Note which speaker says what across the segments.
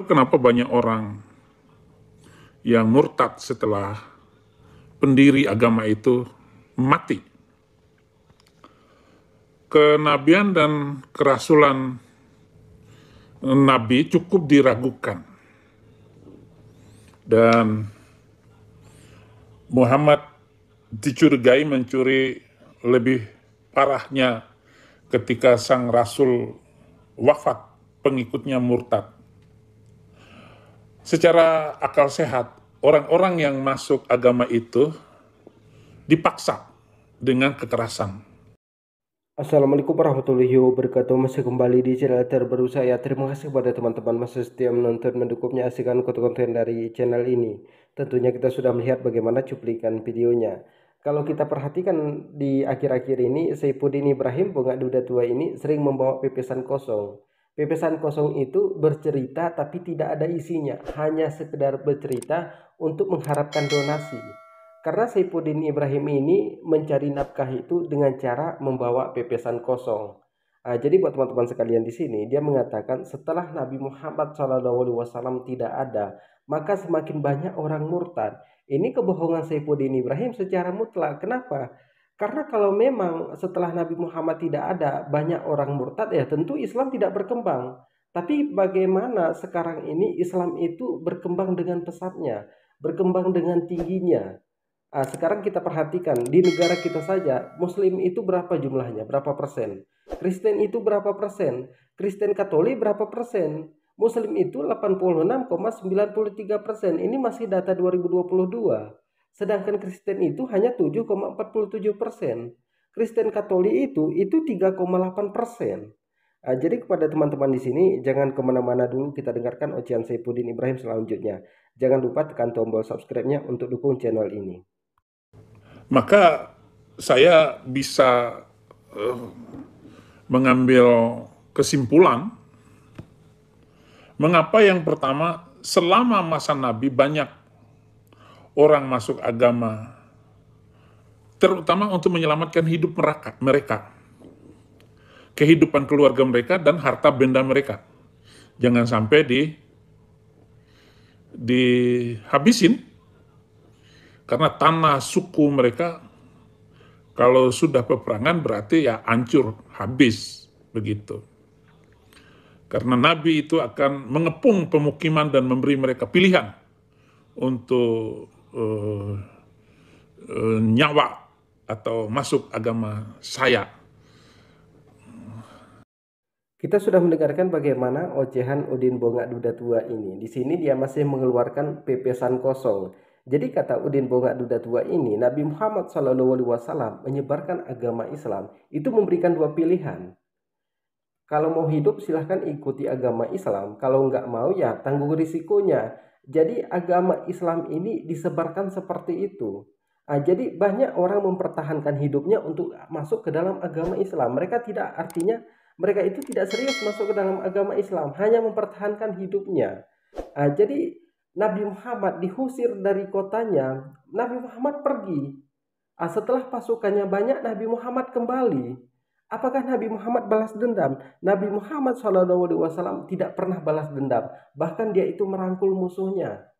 Speaker 1: Kenapa banyak orang yang murtad setelah pendiri agama itu mati? Kenabian dan kerasulan Nabi cukup diragukan. Dan Muhammad dicurigai mencuri lebih parahnya ketika sang Rasul wafat, pengikutnya murtad. Secara akal sehat, orang-orang yang masuk agama itu dipaksa dengan kekerasan.
Speaker 2: Assalamualaikum warahmatullahi wabarakatuh. Masih kembali di channel terbaru saya. Terima kasih kepada teman-teman masih setia menonton, mendukung, menyaksikan konten-konten dari channel ini. Tentunya kita sudah melihat bagaimana cuplikan videonya. Kalau kita perhatikan di akhir-akhir ini, Saifuddin Ibrahim Bongak Duda Tua ini sering membawa pepesan kosong. Pepesan kosong itu bercerita tapi tidak ada isinya, hanya sekedar bercerita untuk mengharapkan donasi. Karena Saifuddin Ibrahim ini mencari nafkah itu dengan cara membawa pepesan kosong. Jadi buat teman-teman sekalian di sini, dia mengatakan setelah Nabi Muhammad SAW tidak ada, maka semakin banyak orang murtad. Ini kebohongan Saifuddin Ibrahim secara mutlak. Kenapa? Karena kalau memang setelah Nabi Muhammad tidak ada, banyak orang murtad, ya tentu Islam tidak berkembang. Tapi bagaimana sekarang ini Islam itu berkembang dengan pesatnya, berkembang dengan tingginya. Sekarang kita perhatikan di negara kita saja, Muslim itu berapa jumlahnya, berapa persen? Kristen itu berapa persen? Kristen Katolik berapa persen? Muslim itu 86,93%. Ini masih data 2022. Sedangkan Kristen itu hanya 7,47%. Kristen Katolik itu 3,8%. Jadi kepada teman-teman di sini, jangan kemana-mana dulu, kita dengarkan ocehan Saifuddin Ibrahim selanjutnya. Jangan lupa tekan tombol subscribe-nya untuk dukung channel ini.
Speaker 1: Maka saya bisa mengambil kesimpulan mengapa yang pertama, selama masa Nabi banyak orang masuk agama terutama untuk menyelamatkan hidup mereka, kehidupan keluarga mereka, dan harta benda mereka. Jangan sampai dihabisin, karena tanah suku mereka kalau sudah peperangan berarti ya hancur, habis, begitu. Karena Nabi itu akan mengepung pemukiman dan memberi mereka pilihan untuk nyawa atau masuk agama saya.
Speaker 2: Kita sudah mendengarkan bagaimana ocehan Udin Bongak Duda Tua ini. Di sini dia masih mengeluarkan pepesan kosong. Jadi kata Udin Bongak Duda Tua ini, Nabi Muhammad SAW menyebarkan agama Islam itu memberikan dua pilihan. Kalau mau hidup silahkan ikuti agama Islam, kalau nggak mau ya tanggung risikonya. Jadi agama Islam ini disebarkan seperti itu. Jadi banyak orang mempertahankan hidupnya untuk masuk ke dalam agama Islam. Mereka itu tidak serius masuk ke dalam agama Islam, hanya mempertahankan hidupnya. Jadi Nabi Muhammad diusir dari kotanya, Nabi Muhammad pergi. Setelah pasukannya banyak, Nabi Muhammad kembali. Apakah Nabi Muhammad balas dendam? Nabi Muhammad SAW tidak pernah balas dendam. Bahkan dia itu merangkul musuhnya.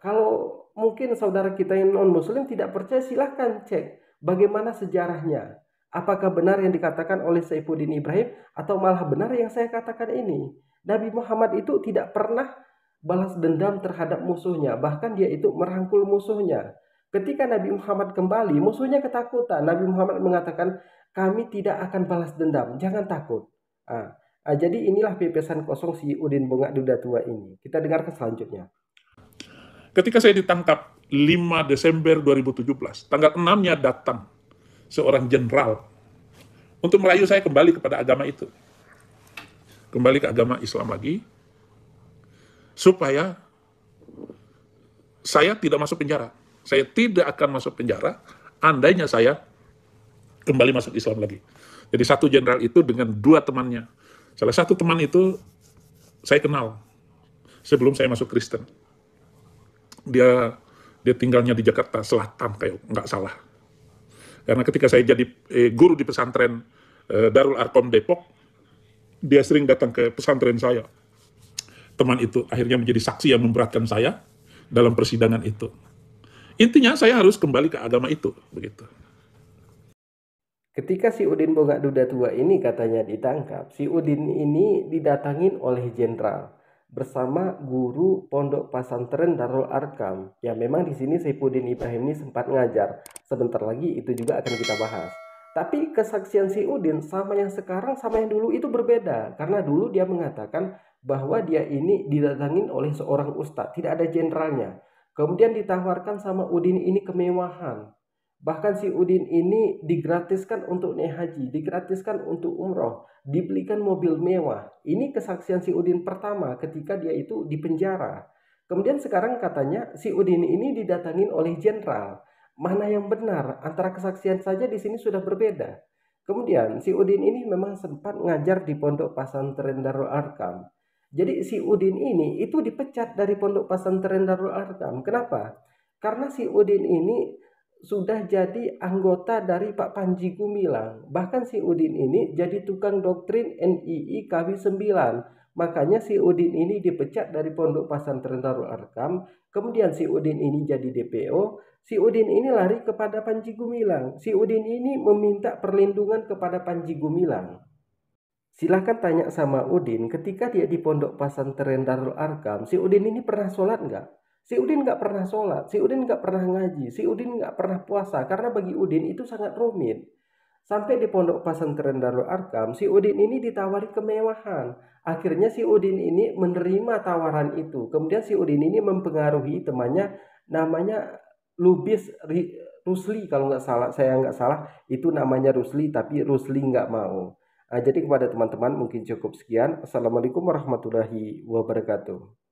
Speaker 2: Kalau mungkin saudara kita yang non-muslim tidak percaya, silahkan cek bagaimana sejarahnya. Apakah benar yang dikatakan oleh Saifuddin Ibrahim atau malah benar yang saya katakan ini? Nabi Muhammad itu tidak pernah balas dendam terhadap musuhnya. Bahkan dia itu merangkul musuhnya. Ketika Nabi Muhammad kembali, musuhnya ketakutan. Nabi Muhammad mengatakan, kami tidak akan balas dendam, jangan takut. Jadi inilah pepesan kosong si Udin Bongak Duda Tua ini. Kita dengarkan selanjutnya.
Speaker 1: Ketika saya ditangkap 5 Desember 2017, tanggal 6-nya datang seorang jenderal untuk merayu saya kembali kepada agama itu. Kembali ke agama Islam lagi, supaya saya tidak masuk penjara. Saya tidak akan masuk penjara andainya saya kembali masuk Islam lagi. Jadi satu jenderal itu dengan dua temannya. Salah satu teman itu saya kenal sebelum saya masuk Kristen. Dia tinggalnya di Jakarta Selatan, kayak nggak salah. Karena ketika saya jadi guru di pesantren Darul Arkom Depok, dia sering datang ke pesantren saya. teman itu akhirnya menjadi saksi yang memberatkan saya dalam persidangan itu. Intinya saya harus kembali ke agama itu, begitu.
Speaker 2: Ketika si Udin Bongak Duda Tua ini katanya ditangkap, si Udin ini didatangin oleh jenderal bersama guru pondok pesantren Darul Arkam. Ya memang di sini Saifuddin Ibrahim ini sempat ngajar. Sebentar lagi itu juga akan kita bahas. Tapi kesaksian si Udin sama yang sekarang sama yang dulu itu berbeda. Karena dulu dia mengatakan bahwa dia ini didatangin oleh seorang ustadz, tidak ada jenderalnya. Kemudian ditawarkan sama Udin ini kemewahan. Bahkan si Udin ini digratiskan untuk naik haji, digratiskan untuk umroh, dibelikan mobil mewah. Ini kesaksian si Udin pertama ketika dia itu di penjara. Kemudian sekarang katanya si Udin ini didatangin oleh jenderal. Mana yang benar? Antara kesaksian saja di sini sudah berbeda. Kemudian si Udin ini memang sempat ngajar di pondok pesantren Darul Arkam. Jadi si Udin ini itu dipecat dari pondok pesantren Darul Arkam. Kenapa? Karena si Udin ini sudah jadi anggota dari Pak Panji Gumilang. Bahkan si Udin ini jadi tukang doktrin NII KW 9. Makanya si Udin ini dipecat dari Pondok Pesantren Darul Arkam. Kemudian si Udin ini jadi DPO. Si Udin ini lari kepada Panji Gumilang. Si Udin ini meminta perlindungan kepada Panji Gumilang. Silahkan tanya sama Udin, ketika dia di Pondok Pesantren Darul Arkam, si Udin ini pernah sholat nggak? Si Udin nggak pernah sholat, si Udin nggak pernah ngaji, si Udin nggak pernah puasa, karena bagi Udin itu sangat rumit. Sampai di Pondok Pesantren Darul Arkam, si Udin ini ditawari kemewahan. Akhirnya si Udin ini menerima tawaran itu. Kemudian si Udin ini mempengaruhi temannya, namanya Lubis Rusli, kalau nggak salah, saya nggak salah, itu namanya Rusli, tapi Rusli nggak mau. Jadi kepada teman-teman mungkin cukup sekian. Assalamualaikum warahmatullahi wabarakatuh.